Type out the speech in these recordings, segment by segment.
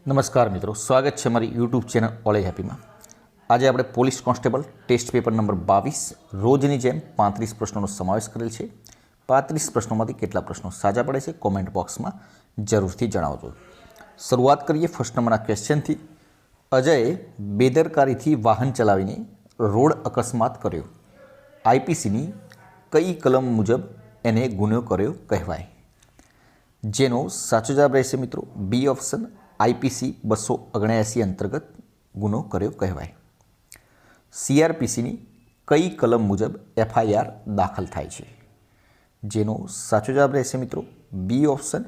નમસ્કાર મિત્રો, સ્વાગત છે મારી યુટ્યુબ ચેનલ ઓલેજ હેપીમાં। આજે આપણે police constable test paper number 22 રોજની જેમ 35 પ્રશ્નોનો સમાવેશ કરેલ છે। 35 પ્રશ્નોમાંથી કેટલા પ્રશ્નો સાચા પડે છે કોમેન્ટ બોક્સમાં જરૂરથી જણાવજો। શરૂઆત કરીએ ફર્સ્ટ નંબરના ક્વેશ્ચનથી। અજયે બેદરકારીથી વાહન ચલાવીને રોડ અકસ્માત કર્યો, આઈપીસીની કઈ કલમ મુજબ એને ગુનો કર્યો કહેવાય? જેનો સાચો જવાબ રહેશે મિત્રો બી ઓપ્શન, આઈપીસી 279 અંતર્ગત ગુનો કર્યો કહેવાય। સીઆરપીસીની કઈ કલમ મુજબ એફઆઈઆર દાખલ થાય છે? જેનો સાચો જવાબ રહેશે મિત્રો બી ઓપ્શન,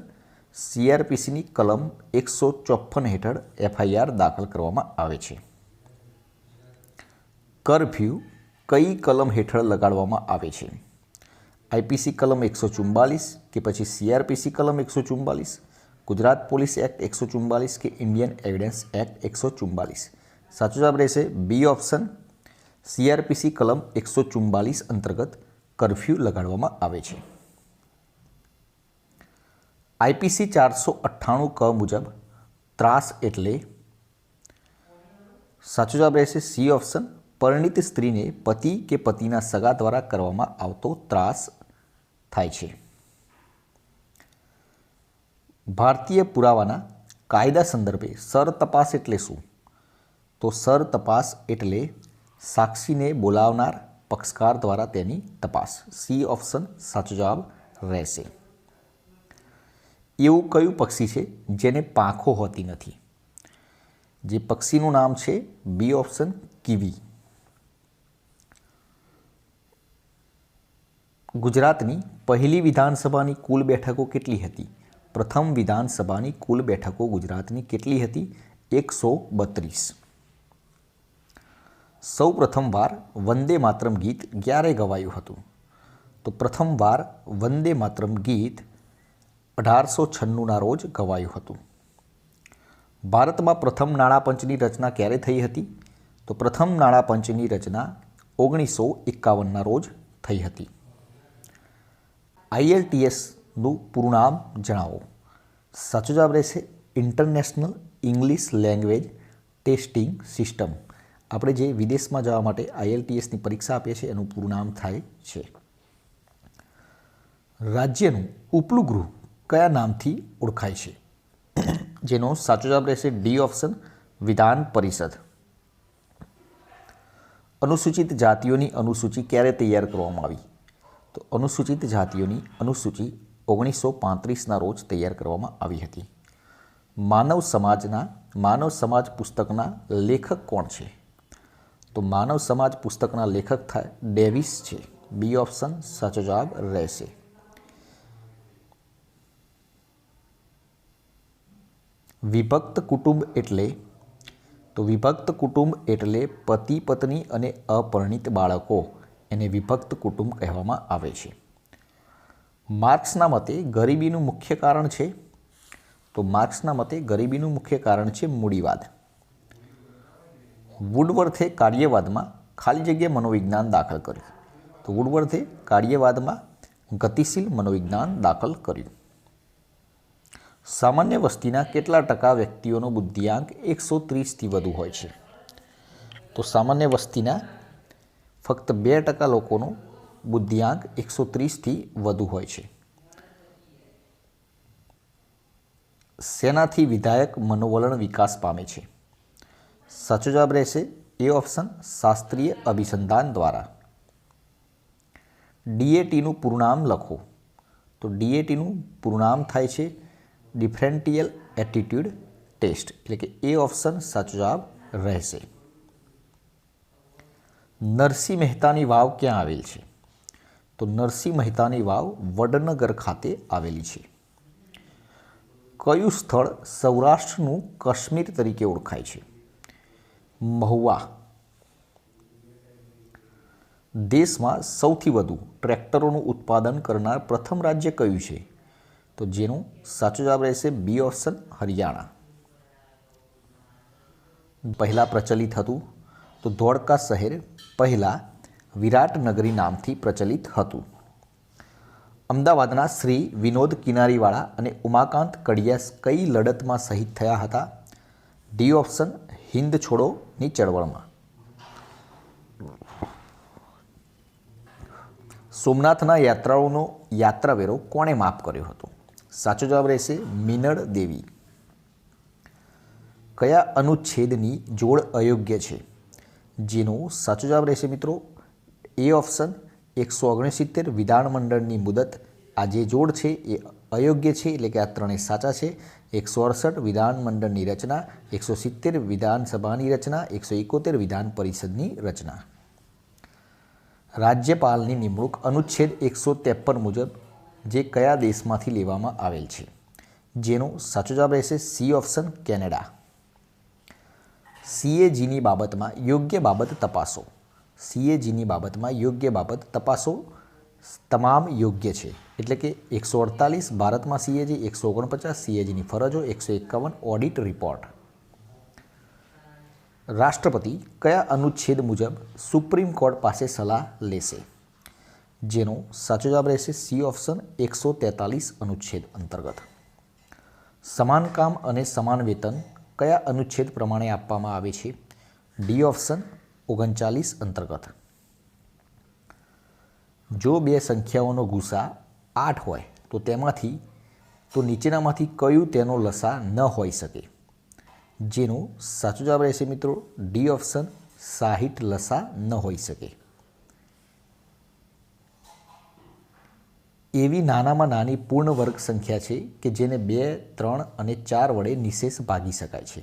સીઆરપીસીની કલમ 154 હેઠળ એફઆઈઆર દાખલ કરવામાં આવે છે। કર્ફ્યુ કઈ કલમ હેઠળ લગાડવામાં આવે છે? આઈપીસી કલમ 144 કે પછી સીઆરપીસી કલમ 144, ગુજરાત પોલીસ એક્ટ 144 કે ઇન્ડિયન એવિડન્સ એક્ટ 144? સાચો જવાબ રહેશે બી ઓપ્શન, સીઆરપીસી કલમ 144 અંતર્ગત કર્ફ્યુ લગાડવામાં આવે છે। આઈપીસી 498 ક મુજબ ત્રાસ એટલે? સાચો જવાબ રહેશે સી ઓપ્શન, પરિણીત સ્ત્રીને પતિ કે પતિના સગા દ્વારા કરવામાં આવતો ત્રાસ થાય છે। ભારતીય પુરાવાના કાયદા સંદર્ભે સર તપાસ એટલે શું? તો સર તપાસ એટલે સાક્ષીને બોલાવનાર પક્ષકાર દ્વારા તેની તપાસ। સી ઓપ્શન સાચો જવાબ રહેશે। એવું કયું પક્ષી છે જેને પાંખો હોતી નથી? જે પક્ષીનું નામ છે બી ઓપ્શન કીવી। ગુજરાતની પહેલી વિધાનસભાની કુલ બેઠકો કેટલી હતી? પ્રથમ વિધાનસભાની કુલ બેઠકો ગુજરાતની કેટલી હતી? 132। સૌ પ્રથમવાર વંદે માતરમ ગીત ક્યારે ગવાયું હતું? તો પ્રથમવાર વંદે માતરમ ગીત 1896ના રોજ ગવાયું હતું। ભારતમાં પ્રથમ નાણાપંચની રચના ક્યારે થઈ હતી? તો પ્રથમ નાણાપંચની રચના 1951ના રોજ થઈ હતી। આઈએલટીએસનું પૂરું નામ જણાવો। સાચો જવાબ રહેશે international English language testing system. આપણે જે વિદેશમાં જવા માટે આઈએલટીએસની પરીક્ષા આપીએ છીએ એનું પૂરું નામ થાય છે। રાજ્યનું ઉપલું ગૃહ કયા નામથી ઓળખાય છે? જેનો સાચો જવાબ રહેશે ડી ઓપ્શન, વિધાન પરિષદ। અનુસૂચિત જાતિઓની અનુસૂચિ ક્યારે તૈયાર કરવામાં આવી? તો અનુસૂચિત જાતિઓની અનુસૂચિ 1935ના રોજ તૈયાર કરવામાં આવી હતી। માનવ સમાજ પુસ્તકના લેખક કોણ છે? તો માનવ સમાજ પુસ્તકના લેખક થાય ડેવિસ છે। બી ઓપ્શન સાચો જવાબ રહેશે। વિભક્ત કુટુંબ એટલે? તો વિભક્ત કુટુંબ એટલે પતિ પત્ની અને અપરિણીત બાળકો એને વિભક્ત કુટુંબ કહેવામાં આવે છે। માર્ક્સના મતે ગરીબીનું મુખ્ય કારણ છે? તો માર્ક્સના મતે ગરીબીનું મુખ્ય કારણ છે મૂડીવાદ। વુડવર્થે કાર્યવાદમાં ખાલી જગ્યા મનોવિજ્ઞાન દાખલ કર્યું? તો વુડવર્થે કાર્યવાદમાં ગતિશીલ મનોવિજ્ઞાન દાખલ કર્યું। સામાન્ય વસ્તીના કેટલા ટકા વ્યક્તિઓનો બુદ્ધિઆંક 130થી વધુ હોય છે? તો સામાન્ય વસ્તીના ફક્ત 2% લોકોનો બુદ્ધિઆંક 130થી વધુ હોય છે। શેનાથી વિધાયક મનોવલણ વિકાસ પામે છે? સાચો જવાબ રહેશે એ ઓપ્શન, શાસ્ત્રીય અભિસંધાન દ્વારા। ડીએટીનું પૂરું નામ લખો। તો ડીએટીનું પૂરું નામ થાય છે ડિફરન્ટિયલ એપ્ટિટ્યૂડ ટેસ્ટ, એટલે કે એ ઓપ્શન સાચો જવાબ રહેશે। નરસિંહ મહેતાની વાવ ક્યાં આવેલ છે? તો નરસિંહ મહેતાની વાવ વડનગર ખાતે આવેલી છે। કયું સ્થળ સૌરાષ્ટ્રનું કાશ્મીર તરીકે ઓળખાય છે? મહુવા। દેશમાં સૌથી વધુ ટ્રેક્ટરોનું ઉત્પાદન કરનાર પ્રથમ રાજ્ય કયું છે? તો જેનું સાચો જવાબ રહેશે બી ઓપ્શન, હરિયાણા। પહેલાં પ્રચલિત હતું તો ધોળકા શહેર પહેલાં વિરાટનગરી નામથી પ્રચલિત હતું। અમદાવાદના શ્રી વિનોદ કિનારીવાળા અને ઉમાકાંત કડિયાસ કઈ લડતમાં શહીદ થયા હતા? ડી ઓપ્શન હિન્દ છોડોની ચળવળમાં. સોમનાથના યાત્રાળુઓનો યાત્રાવેરો કોણે માફ કર્યો હતો? સાચો જવાબ રહેશે મિનળ દેવી. કયા અનુચ્છેદની જોડ અયોગ્ય છે? જેનો સાચો જવાબ રહેશે મિત્રો એ ઓપ્શન 169 વિધાનમંડળની મુદત. આ જે જોડ છે એ અયોગ્ય છે, એટલે કે આ ત્રણેય સાચા છે. 168 વિધાનમંડળની રચના, 170 વિધાનસભાની રચના, 171 વિધાન પરિષદની રચના. રાજ્યપાલની નિમણૂક અનુચ્છેદ 153 મુજબ જે કયા દેશમાંથી લેવામાં આવેલ છે? જેનો સાચો જવાબ રહેશે સી ઓપ્શન કેનેડા. સીએજીની બાબતમાં યોગ્ય બાબત તપાસો. સીએજીની બાબતમાં યોગ્ય બાબત તપાસો તમામ યોગ્ય છે, એટલે કે 148 ભારતમાં સીએજી, 149 સીએજીની ફરજો, 151 ઓડિટ રિપોર્ટ. રાષ્ટ્રપતિ કયા અનુચ્છેદ મુજબ સુપ્રીમ કોર્ટ પાસે સલાહ લેશે? જેનો સાચો જવાબ રહેશે સી ઓપ્શન 143 અનુચ્છેદ અંતર્ગત. સમાન કામ અને સમાન વેતન કયા અનુચ્છેદ પ્રમાણે આપવામાં આવે છે? ડી ઓપ્શન 39 અંતર્ગત. જો બે સંખ્યાઓનો ગુસા 8 હોય તો નીચેનામાંથી કયું તેનો લસા ન હોઈ શકે? જેનો સાચો જવાબ રહેશે મિત્રો ડી ઓપ્શન 60 લસા ન હોઈ શકે. એવી નાનામાં નાની પૂર્ણ વર્ગ સંખ્યા છે કે જેને 2, 3 અને 4 વડે નિશેષ ભાગી શકાય છે.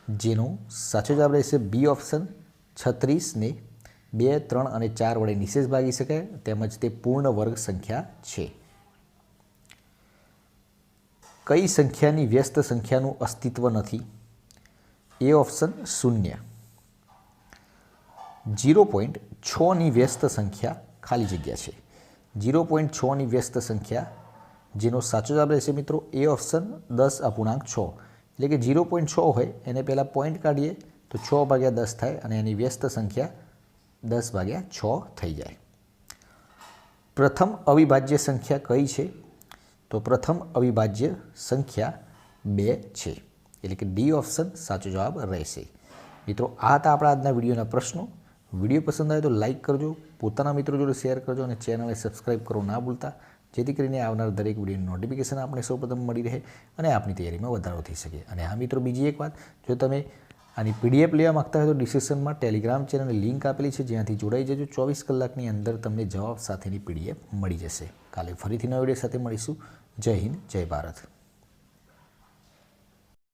જેનો સાચો જવાબ રહેશે બી ઓપ્શન 36ને 2, 3 અને 4 વડે નિશેષ ભાગી શકાય, તેમજ તે પૂર્ણ વર્ગ સંખ્યા છે. કઈ સંખ્યાની વ્યસ્ત સંખ્યાનું અસ્તિત્વ નથી? એ ઓપ્શન 0. 0.6ની વ્યસ્ત સંખ્યા ખાલી જગ્યા છે. 0.6ની વ્યસ્ત સંખ્યા, જેનો સાચો જવાબ રહેશે મિત્રો એ ઓપ્શન 10.6. એટલે કે 0.6 હોય એને પહેલાં પોઈન્ટ કાઢીએ તો 6/10 થાય અને એની વ્યસ્ત સંખ્યા 10/6 થઈ જાય. પ્રથમ અવિભાજ્ય સંખ્યા કઈ છે? તો પ્રથમ અવિભાજ્ય સંખ્યા 2 છે, એટલે કે ડી ઓપ્શન સાચો જવાબ રહેશે. મિત્રો આ હતા આપણા આજના વિડીયોના પ્રશ્નો. વિડીયો પસંદ આવે તો લાઇક કરજો, પોતાના મિત્રો જોડે શેર કરજો અને ચેનલને સબસ્ક્રાઈબ કરવું ના ભૂલતા, જેથી કરીને આવનાર દરેક વિડીયોની નોટિફિકેશન આપણે સૌપ્રથમ મળી રહે અને આપણી તૈયારીમાં વધારો થઈ શકે. અને હા મિત્રો, બીજી એક વાત, જો તમે આની પીડીએફ લેવા માગતા હોય તો ડિસ્ક્રિપ્શનમાં ટેલિગ્રામ ચેનલની લિંક આપેલી છે, જ્યાંથી જોડાઈ જજો. 24 કલાકની અંદર તમને જવાબ સાથેની પીડીએફ મળી જશે. કાલે ફરીથી નવા વિડીયો સાથે મળીશું. જય હિન્દ, જય ભારત.